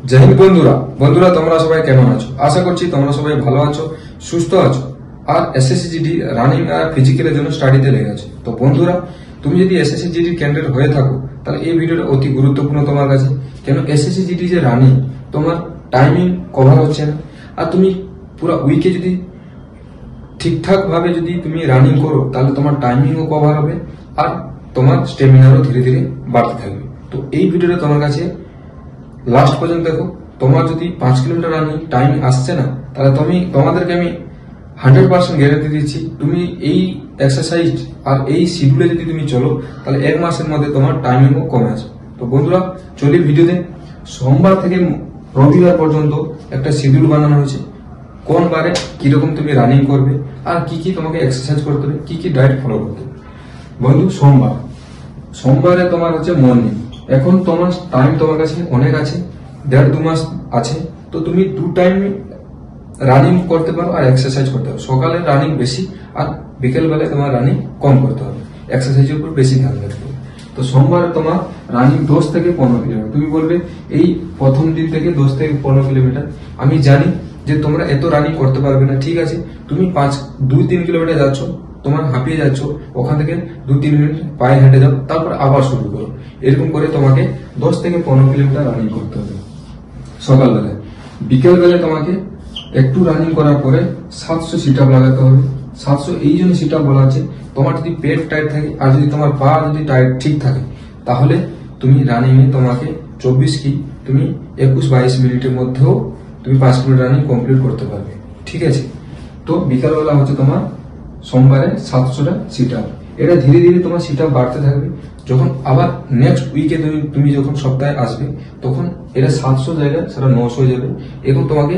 জয় হিন্দ বন্ধুরা বন্ধুরা তোমরা সবাই কেমন আছো? আশা করছি তোমরা সবাই ভালো আছো, সুস্থ আছো আর এসএসসি জিডি রানিং আর ফিজিক্যালের জন্য স্টাডিতে লেগে আছো। তো বন্ধুরা, তুমি যদি এসএসসি জিডি ক্যান্ডিডেট হয়ে থাকো তাহলে এই ভিডিওটা অতি গুরুত্বপূর্ণ তোমার কাছে। কেন এসএসসি জিডি যে রানিং, তোমার টাইমিং কভার হচ্ছে না, আর তুমি পুরো উইকে যদি ঠিকঠাক ভাবে যদি তুমি রানিং করো তাহলে তোমার টাইমিংও কভার হবে আর তোমার স্টেমিনারও ধীরে ধীরে বাড়তে থাকবে। তো এই ভিডিওটা তোমার কাছে লাস্ট পর্যন্ত দেখো। তোমার যদি 5 কিলোমিটার রানিং টাইম আসছে না তাহলে তোমাদেরকে আমি 100% গ্যারান্টি দিচ্ছি, তুমি এই এক্সারসাইজ আর এই শিডিউলে যদি তুমি চলো তাহলে 1 মাসের মধ্যে তোমার টাইমিংও কমে আসবে। তো বন্ধুরা চলি ভিডিওতে। সোমবার থেকে রবিবার পর্যন্ত একটা শিডিউল বানানো হয়েছে, কোন বারে কিরকম তুমি রানিং করবে আর কি কি তোমাকে এক্সারসাইজ করতে হবে, কি কি ডায়েট ফলো করতে হবে। বন্ধু, সোমবারে তোমার হচ্ছে মর্নিং। এখন তোমার টাইম তোমার কাছে অনেক আছে, 1.5-2 মাস আছে। তো তুমি 2 টাইম রানিং করতে পারো আর এক্সারসাইজ করতে পারো। সকালে রানিং বেশি আর বিকেল বেলায় তোমার রানিং কম করতে হবে, এক্সারসাইজের উপর বেশি ধ্যান রাখতে হবে। তো সোমবারে তোমার রানিং 10 থেকে 15 কিলোমিটার। তুমি বলবে এই প্রথম দিন থেকে 10 থেকে 15 কিলোমিটার, আমি জানি যে তোমরা এত রানিং করতে পারবে না, ঠিক আছে। তুমি 2-3 কিলোমিটার যাচ্ছ, তোমার হাঁপিয়ে যাচ্ছ, ওখান থেকে 2-3 মিনিট পায়ে হেঁটে যাও, তারপর আবার শুরু করো। এরকম করে তোমাকে 10 থেকে 15 কিলোমিটার রানিং করতে হবে সকালবেলায়। বিকেল বেলায় তোমাকে একটু রানিং করার পরে 700 সিট আপ লাগাতে হবে। 700 এই জন্য সিট আপ বলা আছে, তোমার যদি পেট টাইট থাকে আর যদি তোমার পা যদি টাইট ঠিক থাকে তাহলে তুমি রানিং এ তোমাকে 24 কি তুমি 21-22 মিনিটের মধ্যেও তুমি 5 কিলোমিটার রানিং কমপ্লিট করতে পারবে, ঠিক আছে। তো বিকালবেলা হচ্ছে তোমার সোমবারে 700টা সিট আপ। এটা ধীরে ধীরে তোমার সিট আপ বাড়তে থাকবে। যখন আবার নেক্সট উইকে তুমি যখন সপ্তাহে আসবে তখন এটা 700 জায়গায় সেটা 900 হয়ে যাবে। এখন তোমাকে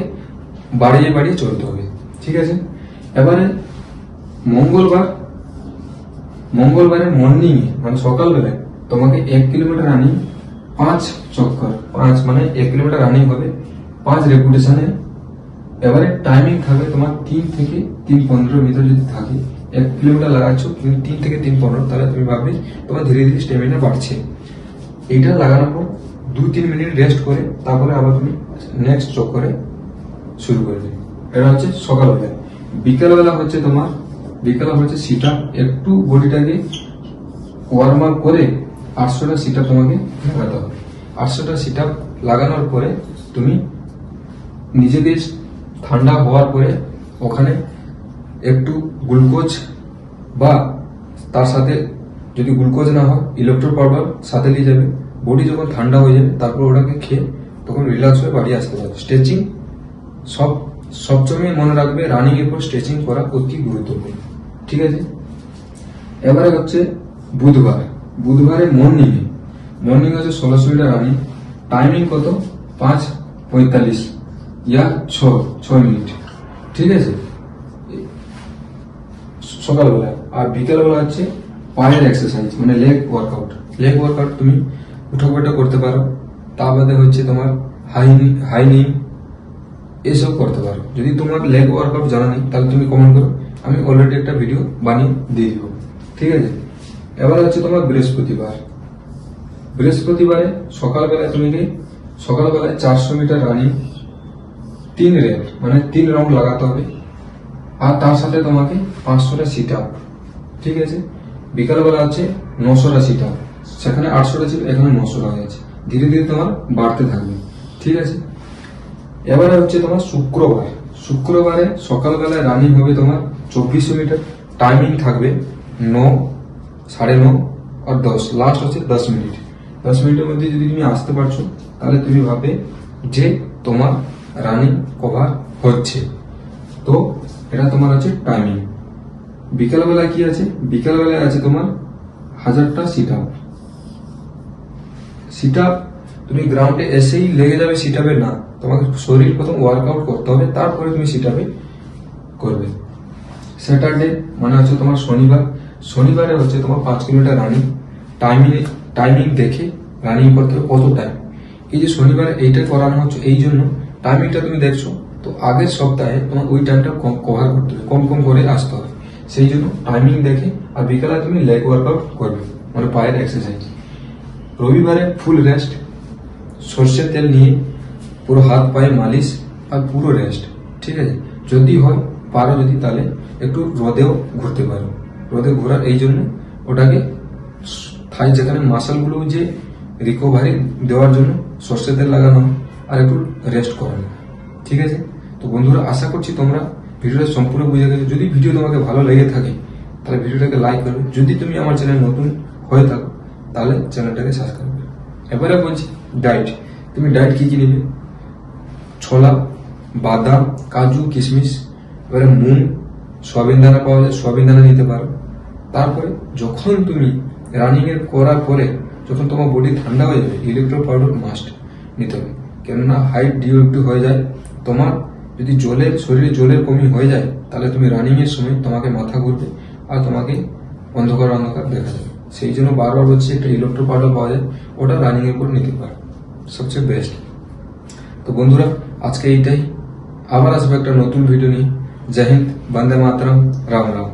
বাড়িয়ে বাড়িয়ে চলতে হবে, ঠিক আছে। এবারে মঙ্গলবারে মর্নিং এ মানে সকালবেলায় তোমাকে 1 কিলোমিটার রানিং 5 চক্কর, 5 মানে 1 কিলোমিটার রানিং হবে 5 রেপুটেশনে। এবারে টাইমিং থাকবে তোমার 3 থেকে 3:15 ভিতরে যদি থাকে, 1 কিলোমিটার লাগাচ্ছ তুমি 3 থেকে 3:15, তাহলে তুমি ভাববে তোমার ধীরে ধীরে স্টেমিনা বাড়ছে। এইটা লাগানোর পর 2-3 মিনিট রেস্ট করে তারপরে আবার তুমি নেক্সট চক্করে শুরু করে দেবে। এটা হচ্ছে সকালবেলা। বিকালবেলা হচ্ছে তোমার সিট আপ। একটু বডিটাকে ওয়ার্ম আপ করে 800টা সিট আপ তোমাকে লাগাতে হবে। 800টা সিট আপ লাগানোর পরে তুমি নিজেকে ঠান্ডা হওয়ার পরে ওখানে একটু গ্লুকোজ বা তার সাথে যদি গ্লুকোজ না হয় ইলেকট্রো পাউডার সাথে নিয়ে যাবে। বডি যখন ঠান্ডা হয়ে যাবে তারপর ওটাকে খেয়ে তখন রিল্যাক্স হয়ে বাড়ি আসতে পারবে। স্ট্রেচিং সবসময় মনে রাখবে, রানিং এর পর স্ট্রেচিং করা অতি গুরুত্বপূর্ণ, ঠিক আছে। এবারে হচ্ছে বুধবারে মর্নিং হচ্ছে 1600 মিটার রানিং। টাইমিং কত? 5:45 ইয়া 6 মিনিট, ঠিক আছে, সকালবেলা। আর বিকেলবেলা হচ্ছে পায়ের এক্সারসাইজ মানে লেগ ওয়ার্কআউট তুমি উঠক বৈঠক করতে পারো। তা বাদে হচ্ছে তোমার হাই নি এসব করতে পারো। যদি তোমার লেগ ওয়ার্কআউট জানা নেই তাহলে তুমি কমেন্ট করো, আমি অলরেডি একটা ভিডিও বানিয়ে দিয়ে দিব, ঠিক আছে। এবার হচ্ছে তোমার বৃহস্পতিবারে সকালবেলায় 400 মিটার রানিং 3 রেপ মানে 3 রাউন্ড লাগাতে হবে। আর তার সাথে তোমাকে 500টা সিট আপ, ঠিক আছে। বিকালবেলা আছে 900টা সিট আপ, সেখানে 800টা ছিল এখানে 900 হয়ে গেছে। ধীরে ধীরে তোমার বাড়তে থাকবে, ঠিক আছে। এবারে হচ্ছে তোমার শুক্রবারে সকালবেলায় রানিং হবে তোমার 2400 মিটার। টাইমিং থাকবে 9, 9:30 আর 10, লাস্ট হচ্ছে 10 মিনিট। 10 মিনিটের মধ্যে যদি তুমি আসতে পারছো তাহলে তুমি ভাববে যে তোমার রানিং কভার হচ্ছে। তো এটা তোমার আছে টাইমিং। বিকালবেলা কি আছে? বিকালবেলায় আছে তোমার 1000টা সিট আপ। তুমি গ্রাউন্ডে এসেই লেগে যাবে সিট আপে না, তোমাকে শরীর প্রথম ওয়ার্কআউট করতে হবে, তারপরে তুমি সিট আপে করবে। স্যাটারডে মানে হচ্ছে তোমার শনিবারে হচ্ছে তোমার 5 কিলোমিটার রানিং। টাইমিং দেখে রানিং করতে হবে কত টাইম। এই যে শনিবারে এইটা করানো হচ্ছে এই জন্য টাইমিংটা তুমি দেখছো, তো আগের সপ্তাহে তোমার ওই টাইমটা কভার করতে হবে, কম করে আসতে হবে। সেই জন্য টাইমিং দেখে আর বিকালে তুমি লেগ ওয়ার্কআউট করবে মানে পায়ের এক্সারসাইজ। রবিবারে ফুল রেস্ট, সর্ষের তেল নিয়ে পুরো হাত পায়ে মালিশ আর পুরো রেস্ট, ঠিক আছে। যদি হয় পারো যদি তাহলে একটু রোদেও ঘুরতে পারো। রোদে ঘোরার এই জন্য ওটাকে থাই যেখানে মাসেলগুলো যে রিকভারি দেওয়ার জন্য সর্ষের তেল লাগানো আর একটু রেস্ট করানো, ঠিক আছে। তো বন্ধুরা আশা করছি তোমরা ভিডিওটা সম্পূর্ণ বুঝে গেছো। যদি ভিডিও তোমাকে ভালো লেগে থাকে তাহলে ভিডিওটাকে লাইক করবে। যদি তুমি আমার চ্যানেল নতুন হয়ে থাকো তাহলে চ্যানেলটাকে সাবস্ক্রাইব করবে। এবারে বলছি ডায়েট। তুমি ডায়েট কি কি নেবে? ছোলা, বাদাম, কাজু, কিশমিশ, এবারে মুগ, সয়াবিন দানা পাওয়া যায়, সয়াবিন দানা নিতে পারো। তারপরে যখন তুমি রানিং এর করার পরে যখন তোমার বডি ঠান্ডা হয়ে যাবে ইলেকট্রো পাউডার মাস্ট নিতে হবে, কেননা হাইট ডিও একটু হয়ে যায়। তোমার যদি শরীরে জলের কমি হয়ে যায় তাহলে তুমি রানিং এর সময় তোমাকে মাথা ঘুরবে আর তোমাকে অন্ধকার অন্ধকার দেখা যাবে। সেই জন্য বারবার বলছি একটা ইলেকট্রো পাউডার পাওয়া যায়, ওটা রানিং এর পর নিতে পারো, সবচেয়ে বেস্ট। তো বন্ধুরা আজকে এইটাই, আবার আসবে একটা নতুন ভিডিও নিয়ে। জয় হিন্দ, বন্দে মাতরম, রাম রাম।